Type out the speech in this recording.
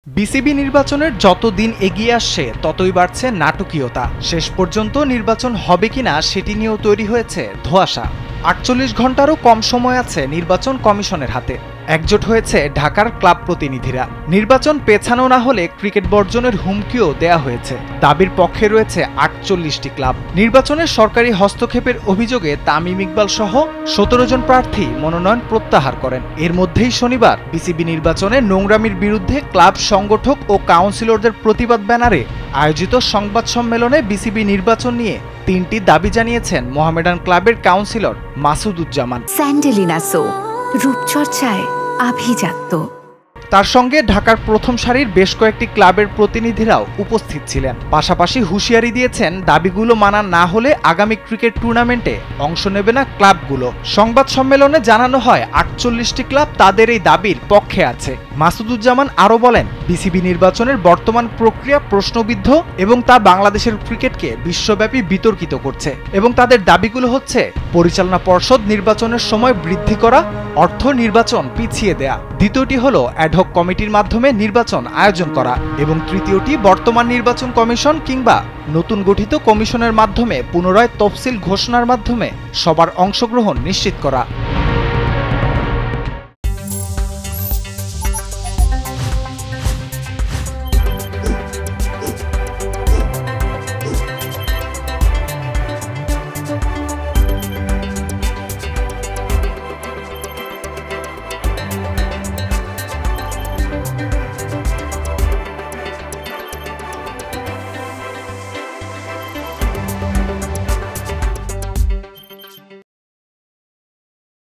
BCB নির্বাচনের যত দিন এগিয়ে আসছে ততই বাড়ছে নাটকীয়তা। শেষ পর্যন্ত নির্বাচন হবে কিনা সেটি নিয়েও তৈরি হয়েছে ধোঁয়াশা। ৪৮ ঘন্টারও কম সময় আছে নির্বাচন কমিশনের হাতে। একজোট হয়েছে ঢাকার ক্লাব প্রতিনিধিরা। নির্বাচন পেছানো না হলে ক্রিকেট বর্জনের হুমকিও দেয়া হয়েছে। দাবির পক্ষে রয়েছে ৪৮টি ক্লাব। নির্বাচনের সরকারি হস্তক্ষেপের অভিযোগে তামিম ইকবাল সহ ১৭ জন প্রার্থী মনোনয়ন প্রত্যাহার করেন। এর মধ্যেই শনিবার বিসিবি নির্বাচনে নোংরামির বিরুদ্ধে ক্লাব সংগঠক ও কাউন্সিলরদের প্রতিবাদ ব্যানারে আয়োজিত সংবাদ সম্মেলনে বিসিবি নির্বাচন নিয়ে ৩টি দাবি জানিয়েছেন মোহামেডান ক্লাবের কাউন্সিলর মাসুদুজ্জামান। স্যান্ডেলিনা সো, রূপচর্চায় আভিজাত্য। তার সঙ্গে ঢাকার প্রথম সারির বেশ কয়েকটি ক্লাবের প্রতিনিধিরাও উপস্থিত ছিলেন। পাশাপাশি হুঁশিয়ারি দিয়েছেন দাবিগুলো মানা না হলে আগামী ক্রিকেট টুর্নামেন্টে অংশ নেবে না ক্লাবগুলো। সংবাদ সম্মেলনে জানানো হয় ৪৮টি ক্লাব তাদের এই দাবির পক্ষে আছে। মাসুদুজ্জামান আরও বলেন, বিসিবি নির্বাচনের বর্তমান প্রক্রিয়া প্রশ্নবিদ্ধ এবং তা বাংলাদেশের ক্রিকেটকে বিশ্বব্যাপী বিতর্কিত করছে এবং তাদের দাবিগুলো হচ্ছে পরিচালনা পর্ষদ নির্বাচনের সময় বৃদ্ধি করা, অর্থ নির্বাচন পিছিয়ে দেয়া, দ্বিতীয়টি হলো অ্যাডহক কমিটির মাধ্যমে নির্বাচন আয়োজন করা এবং তৃতীয়টি বর্তমান নির্বাচন কমিশন কিংবা নতুন গঠিত কমিশনের মাধ্যমে পুনরায় তফসিল ঘোষণার মাধ্যমে সবার অংশগ্রহণ নিশ্চিত করা।